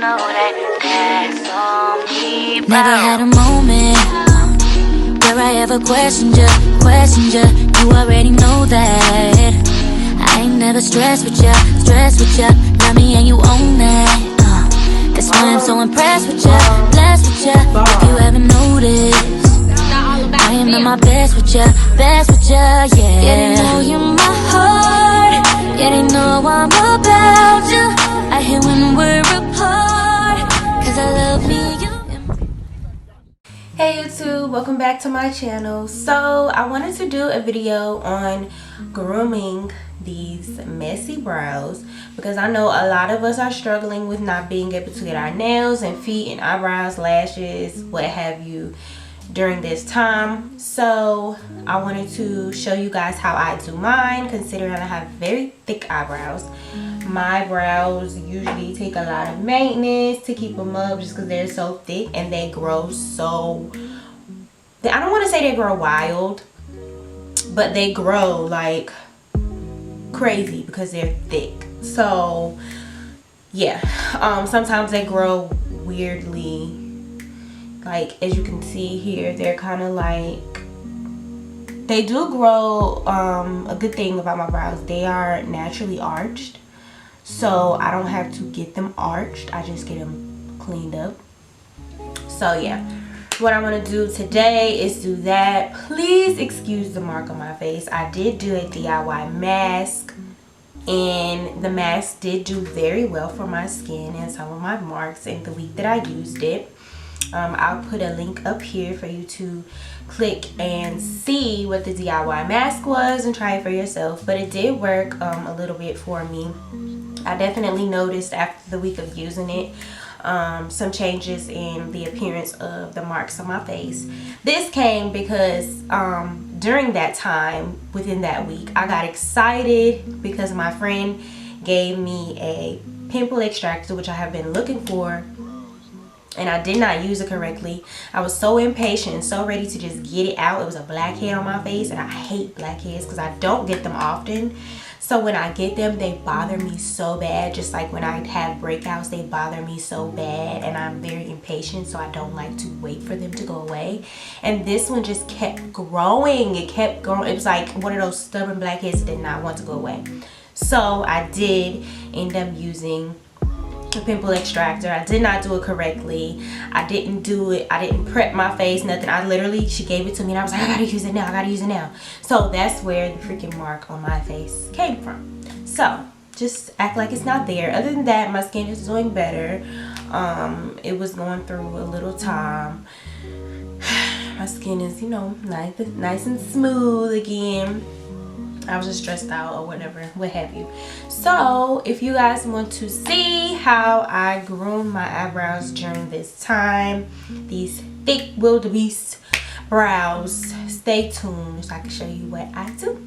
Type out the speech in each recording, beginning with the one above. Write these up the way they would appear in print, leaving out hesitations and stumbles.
know that that's on me. Never had a moment where I ever questioned you. You already know that. I ain't never stressed with ya. Love me and you own that. That's why I'm so impressed with ya, blessed with ya. If you haven't noticed, I am at my best with ya, yeah. Yeah, they know you're my heart. Yeah, they know I'm about you. I hate when we're apart, 'cause I love me, you. Hey YouTube, welcome back to my channel. So I wanted to do a video on grooming these messy brows because I know a lot of us are struggling with not being able to get our nails and feet and eyebrows, lashes, what have you during this time. So I wanted to show you guys how I do mine, considering I have very thick eyebrows. My brows usually take a lot of maintenance to keep them up just because they're so thick, and they grow so, I don't want to say they grow wild, but they grow like crazy because they're thick. So yeah, sometimes they grow weirdly. Like as you can see here, they're kind of like, they do grow. A good thing about my brows, they are naturally arched, so I don't have to get them arched, I just get them cleaned up. So yeah, what I'm gonna do today is do that. Please excuse the mark on my face. I did do a DIY mask, and the mask did do very well for my skin and some of my marks in the week that I used it. I'll put a link up here for you to click and see what the DIY mask was and try it for yourself. But it did work a little bit for me. I definitely noticed after the week of using it some changes in the appearance of the marks on my face. This came because during that time, within that week, I got excited because my friend gave me a pimple extractor, which I have been looking for, and I did not use it correctly. I was so impatient and so ready to just get it out. It was a blackhead on my face, and I hate blackheads because I don't get them often. So when I get them, they bother me so bad. Just like when I have breakouts, they bother me so bad, and I'm very impatient, so I don't like to wait for them to go away. And this one just kept growing. It kept growing. It was like one of those stubborn blackheads that did not want to go away. So I did end up using a pimple extractor. I did not do it correctly. I didn't do it. I didn't prep my face, nothing. I literally, she gave it to me and I was like, I gotta use it now. I gotta use it now. So that's where the freaking mark on my face came from. So just act like it's not there. Other than that, my skin is doing better. It was going through a little time. My skin is, you know, nice and smooth again. I was just stressed out or whatever, what have you. So if you guys want to see how I groom my eyebrows during this time, these thick wildebeest brows, stay tuned so I can show you what I do.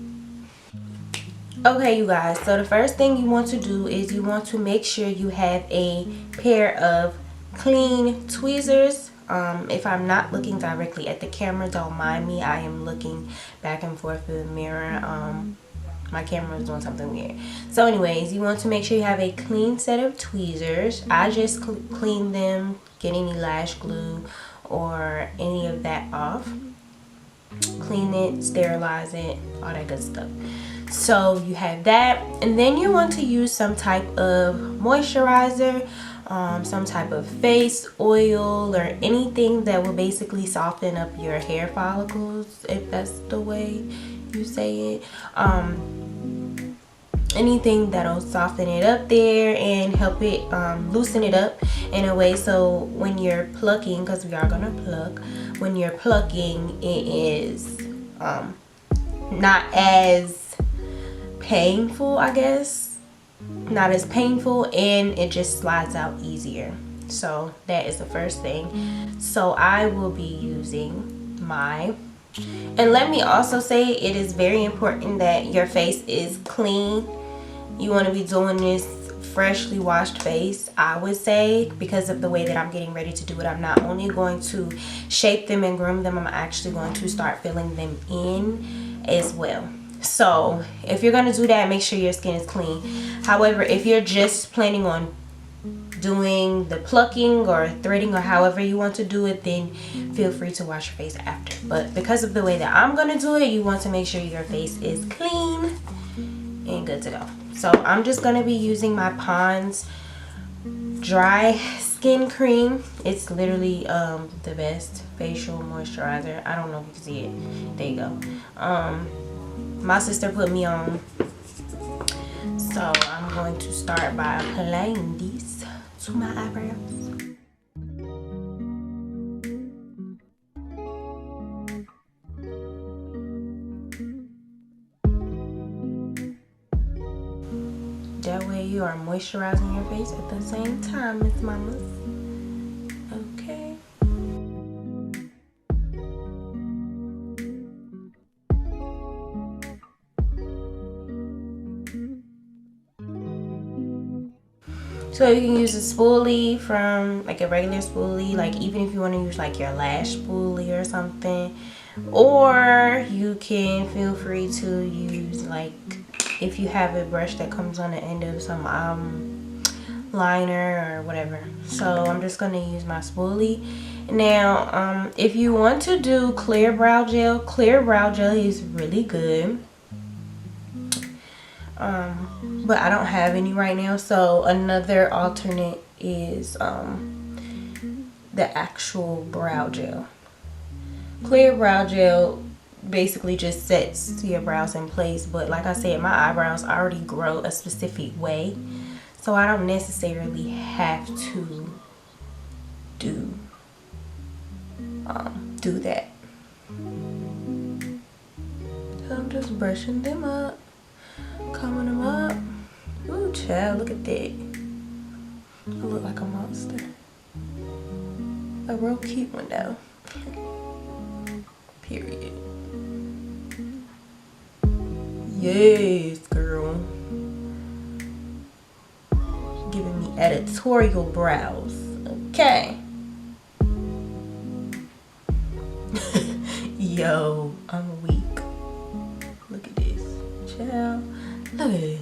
Okay you guys, so the first thing you want to do is you want to make sure you have a pair of clean tweezers. If I'm not looking directly at the camera, don't mind me. I am looking back and forth in the mirror. My camera is doing something weird. So anyways, you want to make sure you have a clean set of tweezers. I just clean them, get any lash glue or any of that off. Clean it, sterilize it, all that good stuff. So you have that, and then you want to use some type of moisturizer, some type of face oil or anything that will basically soften up your hair follicles, if that's the way you say it. Anything that'll soften it up there and help it loosen it up in a way so when you're plucking, because we are gonna pluck, when you're plucking, it is not as painful, I guess. Not as painful, and it just slides out easier. So that is the first thing. So I will be using my, and let me also say it is very important that your face is clean. You want to be doing this freshly washed face, I would say, because of the way that I'm getting ready to do it. I'm not only going to shape them and groom them, I'm actually going to start filling them in as well. So if you're going to do that, make sure your skin is clean. However, if you're just planning on doing the plucking or threading or however you want to do it, then feel free to wash your face after. But because of the way that I'm gonna do it, you want to make sure your face is clean and good to go. So I'm just gonna be using my Pond's dry skin cream. It's literally the best facial moisturizer. I don't know if you can see it. There you go. My sister put me on, so I'm going to start by applying these to my eyebrows. That way you are moisturizing your face at the same time, Miss Mamas. Okay. So you can use a spoolie from like a regular spoolie, like even if you want to use like your lash spoolie or something, or you can feel free to use like if you have a brush that comes on the end of some liner or whatever. So I'm just going to use my spoolie. Now if you want to do clear brow gel is really good. But I don't have any right now, so another alternate is the actual brow gel. Clear brow gel basically just sets your brows in place, but like I said, my eyebrows already grow a specific way, so I don't necessarily have to do that. So I'm just brushing them up, combing them up. Ooh, child, look at that. I look like a monster. A real cute one though. Period. Yes, girl. Giving me editorial brows. Okay. Yo, I'm weak. Look at this. Child. Look at it.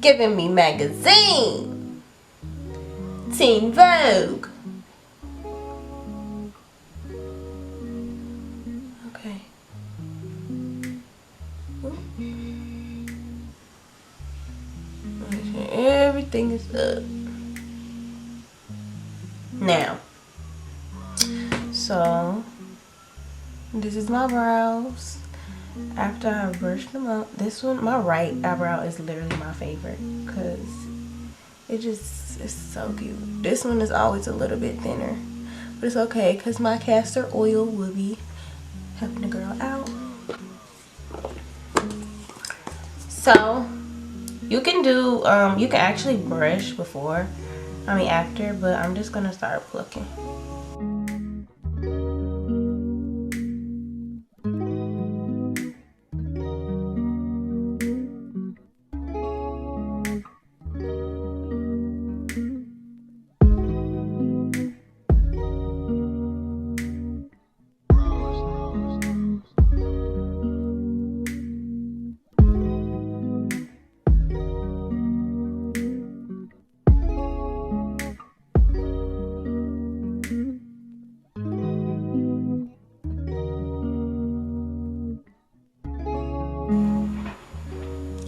Giving me magazine. Teen Vogue. Okay. Make sure everything is up. Now, so this is my brows. After I brush them up, this one, my right eyebrow is literally my favorite because it's so cute. This one is always a little bit thinner, but it's okay because my castor oil will be helping the girl out. So you can do you can actually brush after, but I'm just gonna start plucking.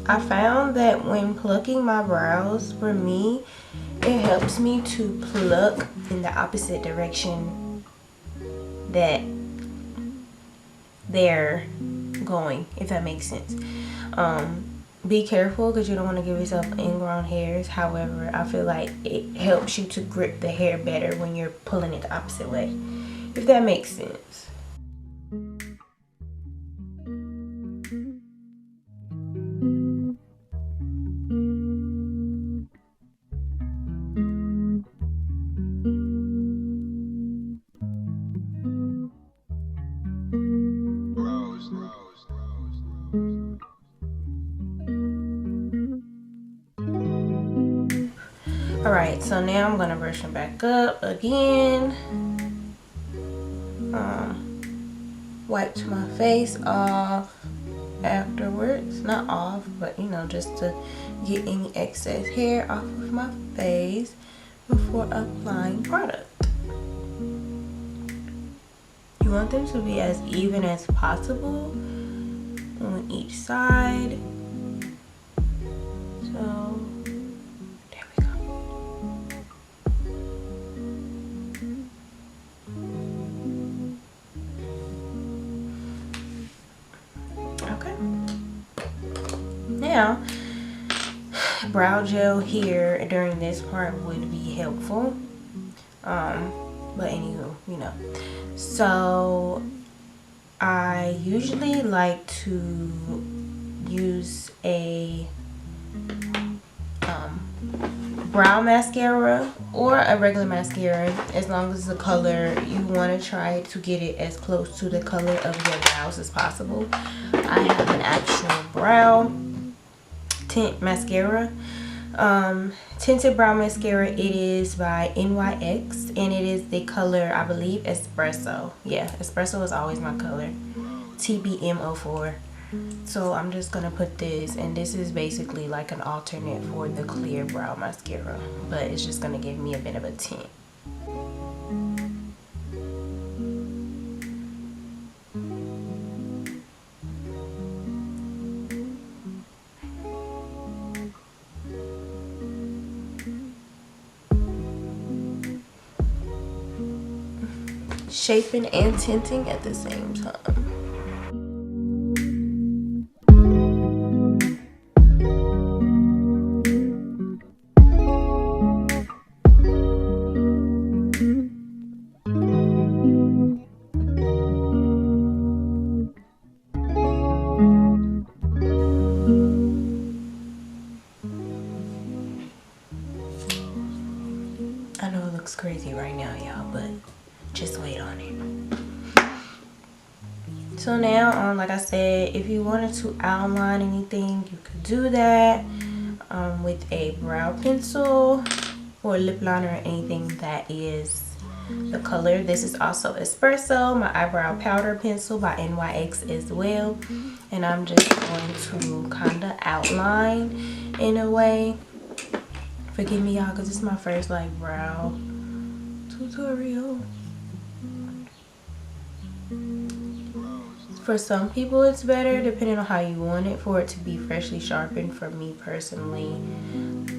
I found that when plucking my brows, for me, it helps me to pluck in the opposite direction that they're going, if that makes sense. Be careful because you don't want to give yourself ingrown hairs. However, I feel like it helps you to grip the hair better when you're pulling it the opposite way, if that makes sense. Alright, so now I'm gonna brush them back up again. wiped my face off afterwards. Not off, but you know, just to get any excess hair off of my face before applying product. You want them to be as even as possible on each side. So there we go. Okay. Now, brow gel here during this part would be helpful. But anywho, you know. So I usually like to use a brow mascara or a regular mascara, as long as the color, you want to try to get it as close to the color of your brows as possible. I have an actual brow tint mascara, tinted brow mascara. It is by NYX and it is the color, I believe, Espresso. Yeah, Espresso is always my color, TBM04. So I'm just gonna put this, and this is basically like an alternate for the clear brow mascara, but it's just gonna give me a bit of a tint. Shaping and tinting at the same time. I know it looks crazy right now, y'all, but just wait on it. So now, like I said, if you wanted to outline anything, you could do that with a brow pencil or lip liner or anything that is the color. This is also Espresso, my eyebrow powder pencil by NYX as well. And I'm just going to kind of outline in a way. Forgive me, y'all, because it's my first like brow tutorial. For some people it's better, depending on how you want it, for it to be freshly sharpened. For me personally,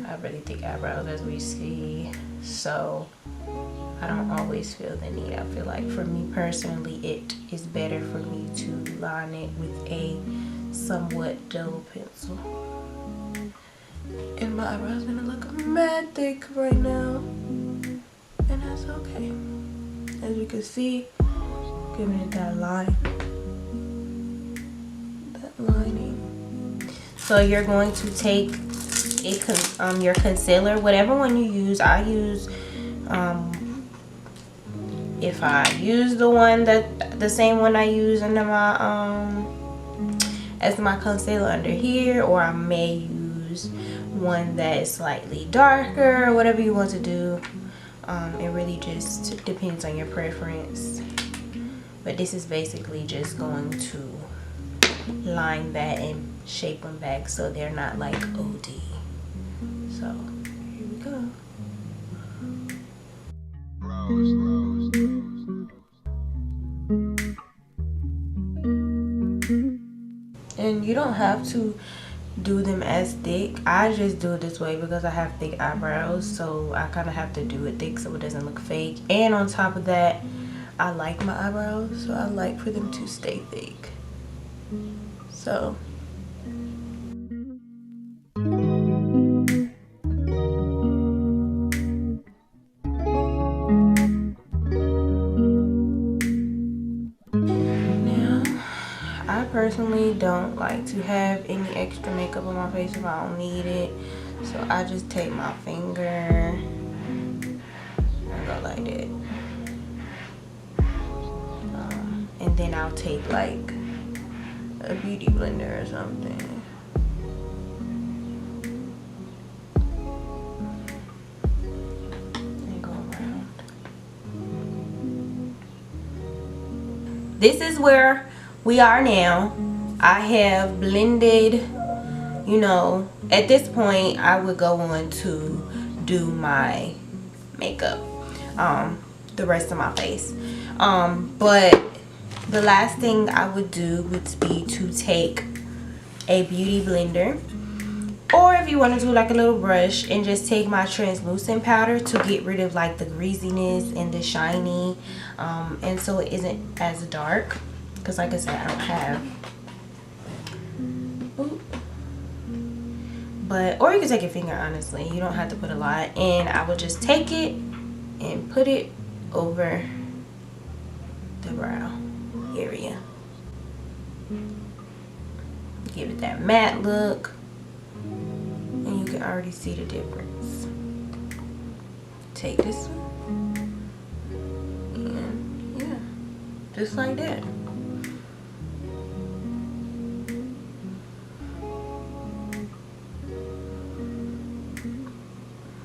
I really think eyebrows as we see, so I don't always feel the need. I feel like for me personally, it is better for me to line it with a somewhat dull pencil. And my eyebrows gonna look mad thick right now, and that's okay. As you can see, giving it that line, that lining. So you're going to take a your concealer, whatever one you use. I use if I use the same one I use under my as my concealer under here, or I may use one that is slightly darker, whatever you want to do. It really just depends on your preference, but this is basically just going to line that and shape them back so they're not like OD. So here we go. And you don't have to do them as thick. I just do it this way because I have thick eyebrows, so I kind of have to do it thick so it doesn't look fake. And on top of that, I like my eyebrows, so I like for them to stay thick. So personally don't like to have any extra makeup on my face if I don't need it, so I just take my finger and go like that, and then I'll take like a beauty blender or something and go around. this is where we are now. I have blended, you know, at this point I would go on to do my makeup, the rest of my face. But the last thing I would do would be to take a beauty blender, or if you want to do like a little brush, and just take my translucent powder to get rid of like the greasiness and the shiny, and so it isn't as dark, because like I said, I don't have. Ooh. But, or you can take your finger, honestly, you don't have to put a lot. And I would just take it and put it over the brow area, give it that matte look, and you can already see the difference. Take this one, and yeah, just like that.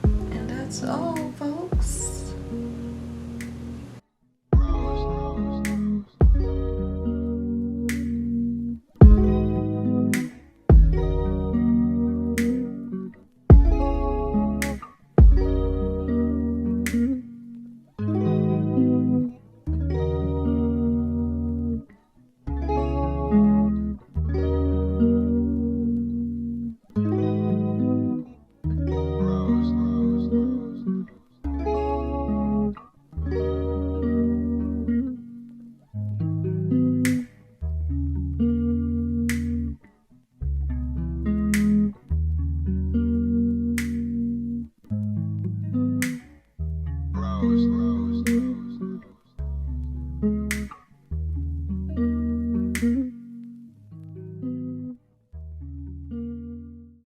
And that's all, folks.